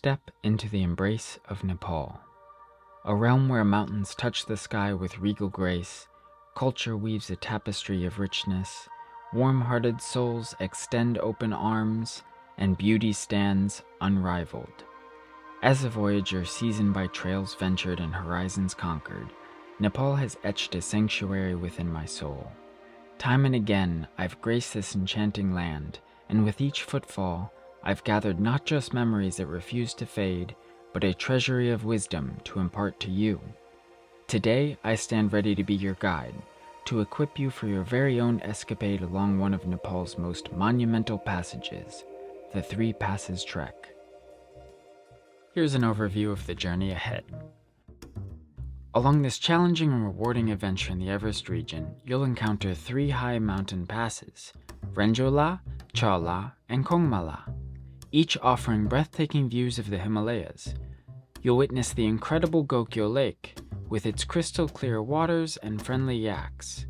Step into the embrace of Nepal, a realm where mountains touch the sky with regal grace, culture weaves a tapestry of richness, warm-hearted souls extend open arms, and beauty stands unrivaled. As a voyager seasoned by trails ventured and horizons conquered, Nepal has etched a sanctuary within my soul. Time and again, I've graced this enchanting land, and with each footfall, I've gathered not just memories that refuse to fade, but a treasury of wisdom to impart to you. Today, I stand ready to be your guide, to equip you for your very own escapade along one of Nepal's most monumental passages, the Three Passes Trek. Here's an overview of the journey ahead. Along this challenging and rewarding adventure in the Everest region, you'll encounter 3 high mountain passes, Renjola, Chala, and Kongmala, each offering breathtaking views of the Himalayas. You'll witness the incredible Gokyo Lake, with its crystal clear waters and friendly yaks.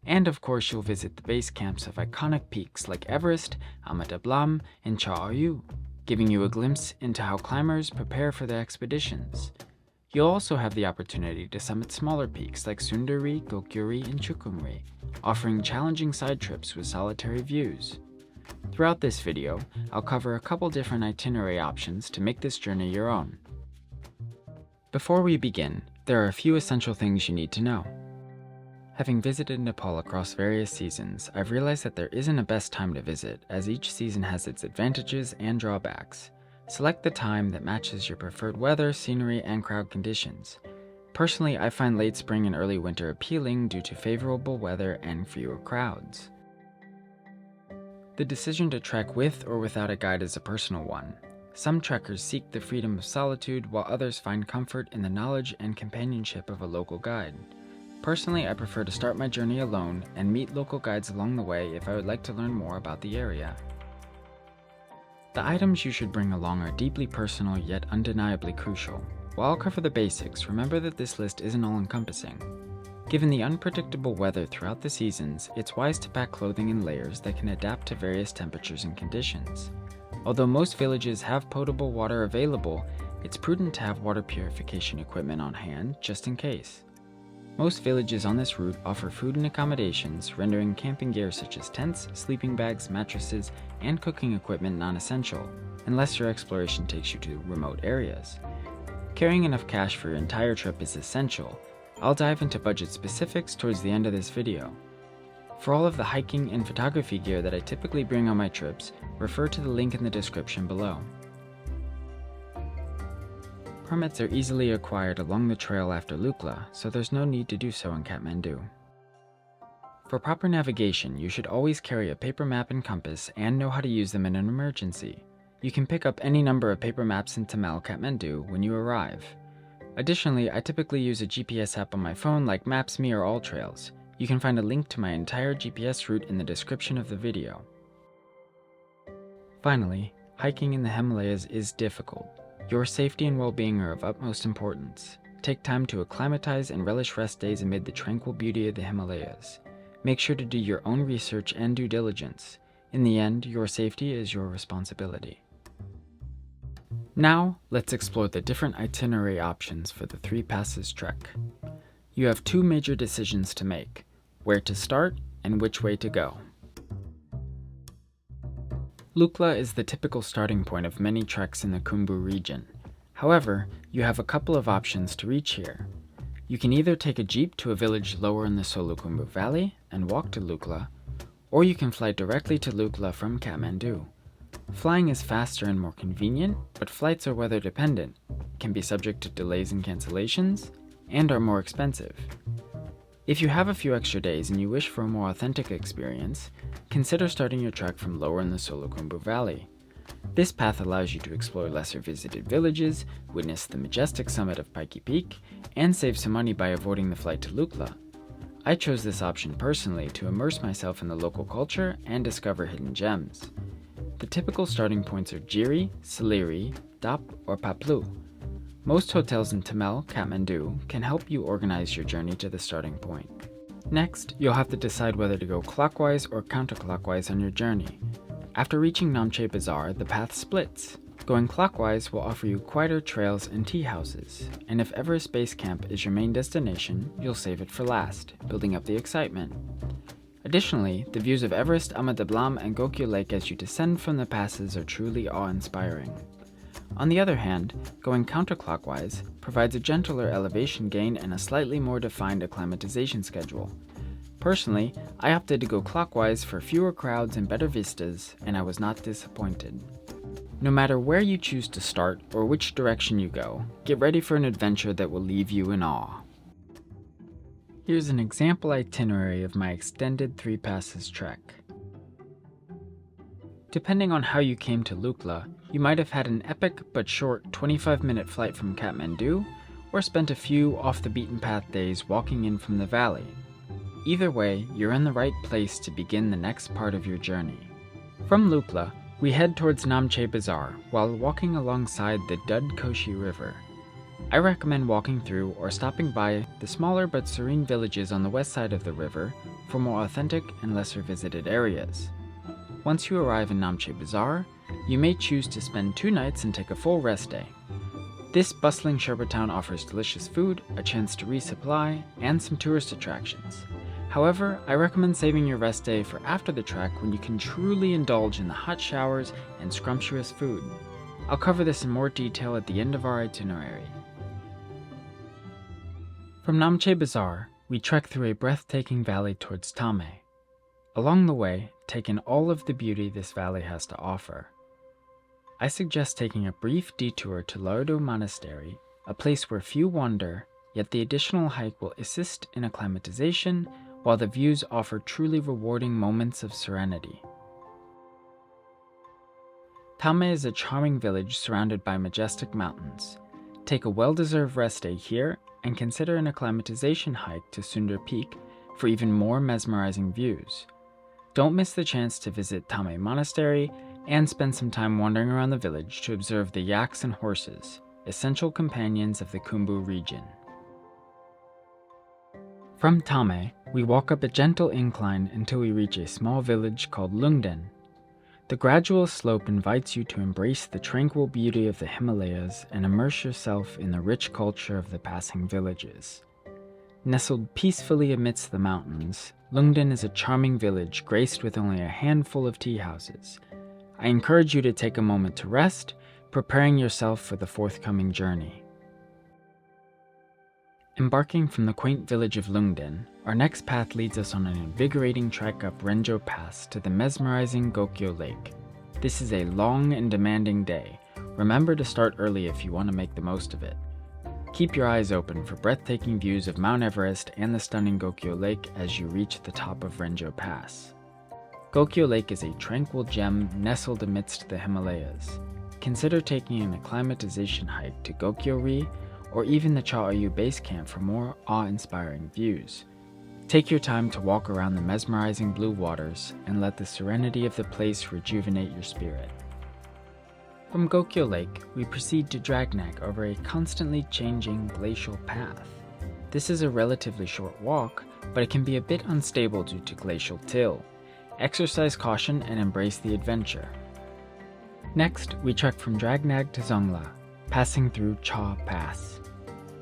And of course you'll visit the base camps of iconic peaks like Everest, Amadablam, and Chaayu, giving you a glimpse into how climbers prepare for their expeditions. You'll also have the opportunity to summit smaller peaks like Sundari, Gokyuri, and Chukhung, offering challenging side trips with solitary views. Throughout this video, I'll cover a couple different itinerary options to make this journey your own. Before we begin, there are a few essential things you need to know. Having visited Nepal across various seasons, I've realized that there isn't a best time to visit, as each season has its advantages and drawbacks. Select the time that matches your preferred weather, scenery, and crowd conditions. Personally, I find late spring and early winter appealing due to favorable weather and fewer crowds. The decision to trek with or without a guide is a personal one. Some trekkers seek the freedom of solitude, while others find comfort in the knowledge and companionship of a local guide. Personally, I prefer to start my journey alone and meet local guides along the way if I would like to learn more about the area. The items you should bring along are deeply personal yet undeniably crucial. While I'll cover the basics, remember that this list isn't all-encompassing. Given the unpredictable weather throughout the seasons, it's wise to pack clothing in layers that can adapt to various temperatures and conditions. Although most villages have potable water available, it's prudent to have water purification equipment on hand just in case. Most villages on this route offer food and accommodations, rendering camping gear such as tents, sleeping bags, mattresses, and cooking equipment non-essential, unless your exploration takes you to remote areas. Carrying enough cash for your entire trip is essential. I'll dive into budget specifics towards the end of this video. For all of the hiking and photography gear that I typically bring on my trips, refer to the link in the description below. Permits are easily acquired along the trail after Lukla, so there's no need to do so in Kathmandu. For proper navigation, you should always carry a paper map and compass and know how to use them in an emergency. You can pick up any number of paper maps in Thame, Kathmandu when you arrive. Additionally, I typically use a GPS app on my phone like Maps.me or AllTrails. You can find a link to my entire GPS route in the description of the video. Finally, hiking in the Himalayas is difficult. Your safety and well-being are of utmost importance. Take time to acclimatize and relish rest days amid the tranquil beauty of the Himalayas. Make sure to do your own research and due diligence. In the end, your safety is your responsibility. Now, let's explore the different itinerary options for the Three Passes trek. You have 2 major decisions to make: where to start and which way to go. Lukla is the typical starting point of many treks in the Khumbu region. However, you have a couple of options to reach here. You can either take a jeep to a village lower in the Solukhumbu Valley and walk to Lukla, or you can fly directly to Lukla from Kathmandu. Flying is faster and more convenient, but flights are weather dependent, can be subject to delays and cancellations, and are more expensive. If you have a few extra days and you wish for a more authentic experience, consider starting your trek from lower in the Solukhumbu Valley. This path allows you to explore lesser visited villages, witness the majestic summit of Pikey Peak, and save some money by avoiding the flight to Lukla. I chose this option personally to immerse myself in the local culture and discover hidden gems. The typical starting points are Jiri, Saliri, Dap, or Paplu. Most hotels in Thame, Kathmandu can help you organize your journey to the starting point. Next, you'll have to decide whether to go clockwise or counterclockwise on your journey. After reaching Namche Bazaar, the path splits. Going clockwise will offer you quieter trails and tea houses, and if Everest Base Camp is your main destination, you'll save it for last, building up the excitement. Additionally, the views of Everest, Amadablam, and Gokyo Lake as you descend from the passes are truly awe-inspiring. On the other hand, going counterclockwise provides a gentler elevation gain and a slightly more defined acclimatization schedule. Personally, I opted to go clockwise for fewer crowds and better vistas, and I was not disappointed. No matter where you choose to start or which direction you go, get ready for an adventure that will leave you in awe. Here's an example itinerary of my extended 3 passes trek. Depending on how you came to Lukla, you might have had an epic but short 25-minute flight from Kathmandu, or spent a few off-the-beaten-path days walking in from the valley. Either way, you're in the right place to begin the next part of your journey. From Lukla, we head towards Namche Bazaar while walking alongside the Dud Koshi River. I recommend walking through or stopping by the smaller but serene villages on the west side of the river for more authentic and lesser visited areas. Once you arrive in Namche Bazaar, you may choose to spend 2 nights and take a full rest day. This bustling Sherpa town offers delicious food, a chance to resupply, and some tourist attractions. However, I recommend saving your rest day for after the trek when you can truly indulge in the hot showers and scrumptious food. I'll cover this in more detail at the end of our itinerary. From Namche Bazaar, we trek through a breathtaking valley towards Thame. Along the way, take in all of the beauty this valley has to offer. I suggest taking a brief detour to Lardo Monastery, a place where few wander, yet the additional hike will assist in acclimatization, while the views offer truly rewarding moments of serenity. Thame is a charming village surrounded by majestic mountains. Take a well-deserved rest day here, and consider an acclimatization hike to Sundar Peak for even more mesmerizing views. Don't miss the chance to visit Thame Monastery and spend some time wandering around the village to observe the yaks and horses, essential companions of the Khumbu region. From Thame, we walk up a gentle incline until we reach a small village called Lungden. The gradual slope invites you to embrace the tranquil beauty of the Himalayas and immerse yourself in the rich culture of the passing villages. Nestled peacefully amidst the mountains, Lungden is a charming village graced with only a handful of tea houses. I encourage you to take a moment to rest, preparing yourself for the forthcoming journey. Embarking from the quaint village of Lungden, our next path leads us on an invigorating trek up Renjo Pass to the mesmerizing Gokyo Lake. This is a long and demanding day. Remember to start early if you want to make the most of it. Keep your eyes open for breathtaking views of Mount Everest and the stunning Gokyo Lake as you reach the top of Renjo Pass. Gokyo Lake is a tranquil gem nestled amidst the Himalayas. Consider taking an acclimatization hike to Gokyo-ri or even the Cha-Oyu Base Camp for more awe-inspiring views. Take your time to walk around the mesmerizing blue waters and let the serenity of the place rejuvenate your spirit. From Gokyo Lake, we proceed to Dragnag over a constantly changing glacial path. This is a relatively short walk, but it can be a bit unstable due to glacial till. Exercise caution and embrace the adventure. Next, we trek from Dragnag to Dzongla, passing through Cha Pass.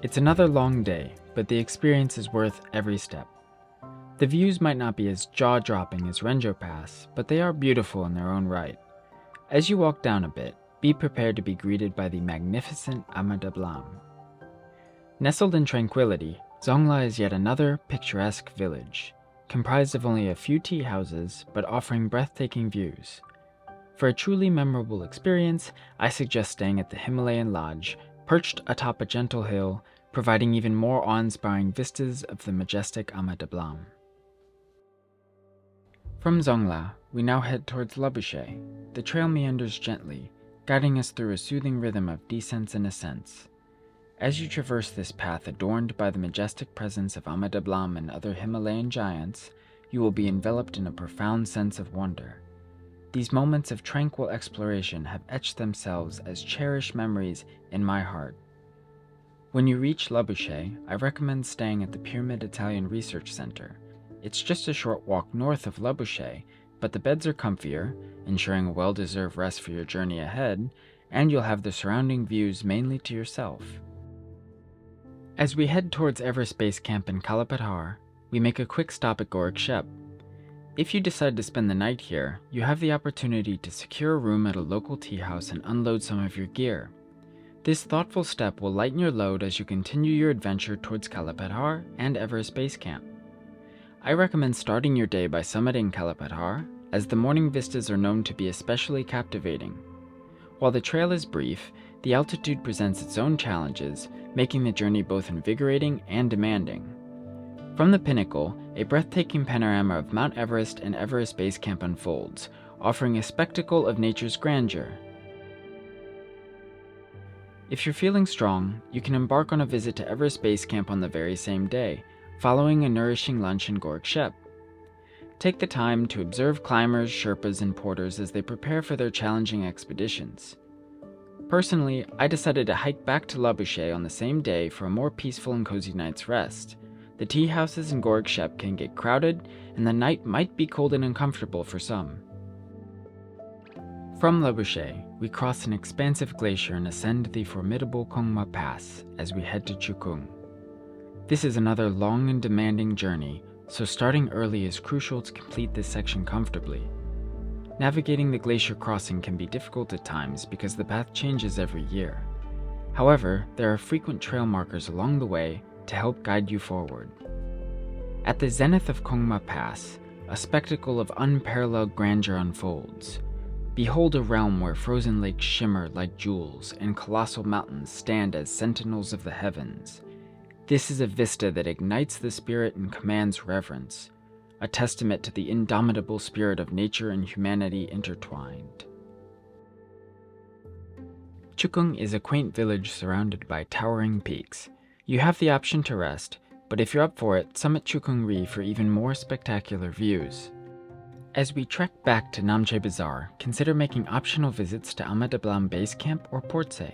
It's another long day, but the experience is worth every step. The views might not be as jaw-dropping as Renjo Pass, but they are beautiful in their own right. As you walk down a bit, be prepared to be greeted by the magnificent Amadablam. Nestled in tranquility, Dzongla is yet another picturesque village, comprised of only a few tea houses, but offering breathtaking views. For a truly memorable experience, I suggest staying at the Himalayan Lodge, perched atop a gentle hill, providing even more awe-inspiring vistas of the majestic Amadablam. From Dzongla, we now head towards Lobuche. The trail meanders gently, guiding us through a soothing rhythm of descents and ascents. As you traverse this path adorned by the majestic presence of Amadablam and other Himalayan giants, you will be enveloped in a profound sense of wonder. These moments of tranquil exploration have etched themselves as cherished memories in my heart. When you reach Lobuche, I recommend staying at the Pyramid Italian Research Center. It's just a short walk north of Lobuche, but the beds are comfier, ensuring a well-deserved rest for your journey ahead, and you'll have the surrounding views mainly to yourself. As we head towards Everest Base Camp in Patthar, we make a quick stop at Gokyo Lake. If you decide to spend the night here, you have the opportunity to secure a room at a local tea house and unload some of your gear. This thoughtful step will lighten your load as you continue your adventure towards Patthar and Everest Base Camp. I recommend starting your day by summiting Patthar, as the morning vistas are known to be especially captivating. While the trail is brief, the altitude presents its own challenges, making the journey both invigorating and demanding. From the pinnacle, a breathtaking panorama of Mount Everest and Everest Base Camp unfolds, offering a spectacle of nature's grandeur. If you're feeling strong, you can embark on a visit to Everest Base Camp on the very same day, following a nourishing lunch in Gokyo Lake. Take the time to observe climbers, Sherpas, and porters as they prepare for their challenging expeditions. Personally, I decided to hike back to Lobuche on the same day for a more peaceful and cozy night's rest. The tea houses in Gokyo Lake can get crowded, and the night might be cold and uncomfortable for some. From Lobuche, we cross an expansive glacier and ascend the formidable Chukhung Pass as we head to Chukhung. This is another long and demanding journey, so starting early is crucial to complete this section comfortably. Navigating the glacier crossing can be difficult at times because the path changes every year. However, there are frequent trail markers along the way to help guide you forward. At the zenith of Chukhung Pass, a spectacle of unparalleled grandeur unfolds. Behold a realm where frozen lakes shimmer like jewels and colossal mountains stand as sentinels of the heavens. This is a vista that ignites the spirit and commands reverence, a testament to the indomitable spirit of nature and humanity intertwined. Chukhung is a quaint village surrounded by towering peaks. You have the option to rest, but if you're up for it, summit Chukhung for even more spectacular views. As we trek back to Namche Bazaar, consider making optional visits to Everest Base Camp or Portse.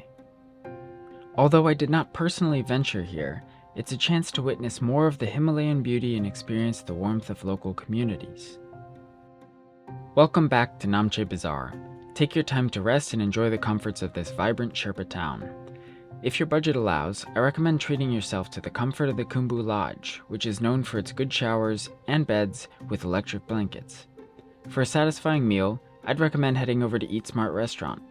Although I did not personally venture here, it's a chance to witness more of the Himalayan beauty and experience the warmth of local communities. Welcome back to Namche Bazaar. Take your time to rest and enjoy the comforts of this vibrant Sherpa town. If your budget allows, I recommend treating yourself to the comfort of the Khumbu Lodge, which is known for its good showers and beds with electric blankets. For a satisfying meal, I'd recommend heading over to Eat Smart Restaurant.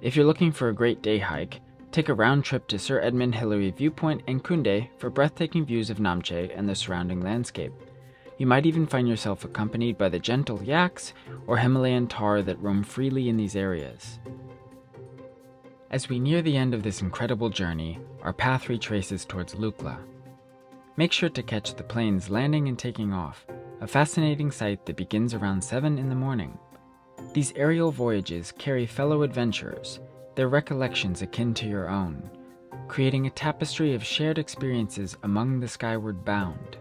If you're looking for a great day hike, take a round trip to Sir Edmund Hillary Viewpoint and Kunde for breathtaking views of Namche and the surrounding landscape. You might even find yourself accompanied by the gentle yaks or Himalayan tahr that roam freely in these areas. As we near the end of this incredible journey, our path retraces towards Lukla. Make sure to catch the planes landing and taking off, a fascinating sight that begins around 7 in the morning. These aerial voyages carry fellow adventurers, their recollections akin to your own, creating a tapestry of shared experiences among the skyward bound.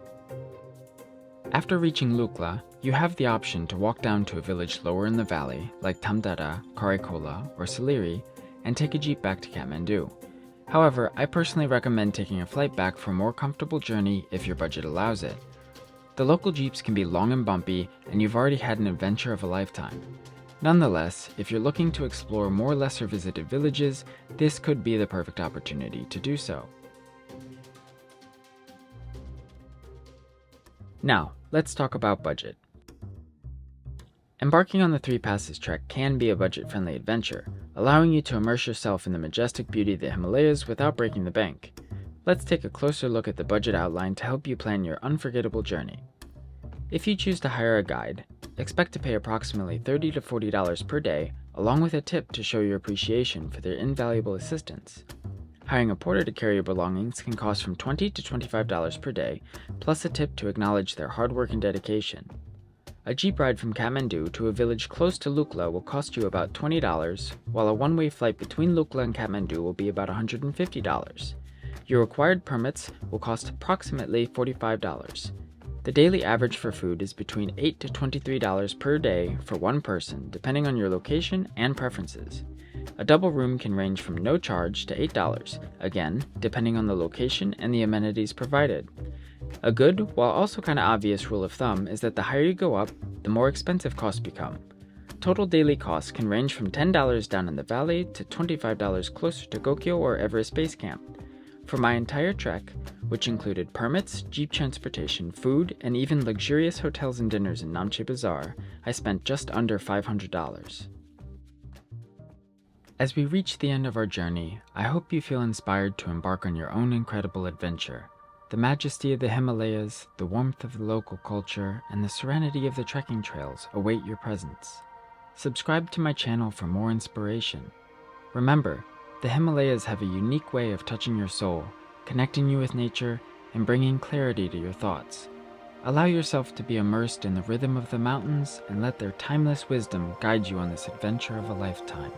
After reaching Lukla, you have the option to walk down to a village lower in the valley, like Tamdara, Karikola, or Saliri, and take a jeep back to Kathmandu. However, I personally recommend taking a flight back for a more comfortable journey if your budget allows it. The local jeeps can be long and bumpy, and you've already had an adventure of a lifetime. Nonetheless, if you're looking to explore more lesser visited villages, this could be the perfect opportunity to do so. Now, let's talk about budget. Embarking on the Three Passes trek can be a budget-friendly adventure, allowing you to immerse yourself in the majestic beauty of the Himalayas without breaking the bank. Let's take a closer look at the budget outline to help you plan your unforgettable journey. If you choose to hire a guide, expect to pay approximately $30 to $40 per day, along with a tip to show your appreciation for their invaluable assistance. Hiring a porter to carry your belongings can cost from $20 to $25 per day, plus a tip to acknowledge their hard work and dedication. A jeep ride from Kathmandu to a village close to Lukla will cost you about $20, while a one-way flight between Lukla and Kathmandu will be about $150. Your required permits will cost approximately $45. The daily average for food is between $8 to $23 per day for one person, depending on your location and preferences. A double room can range from no charge to $8, again, depending on the location and the amenities provided. A good, while also kind of obvious rule of thumb is that the higher you go up, the more expensive costs become. Total daily costs can range from $10 down in the valley to $25 closer to Gokyo or Everest Base Camp. For my entire trek, which included permits, jeep transportation, food, and even luxurious hotels and dinners in Namche Bazaar, I spent just under $500. As we reach the end of our journey, I hope you feel inspired to embark on your own incredible adventure. The majesty of the Himalayas, the warmth of the local culture, and the serenity of the trekking trails await your presence. Subscribe to my channel for more inspiration. Remember, the Himalayas have a unique way of touching your soul, connecting you with nature, and bringing clarity to your thoughts. Allow yourself to be immersed in the rhythm of the mountains and let their timeless wisdom guide you on this adventure of a lifetime.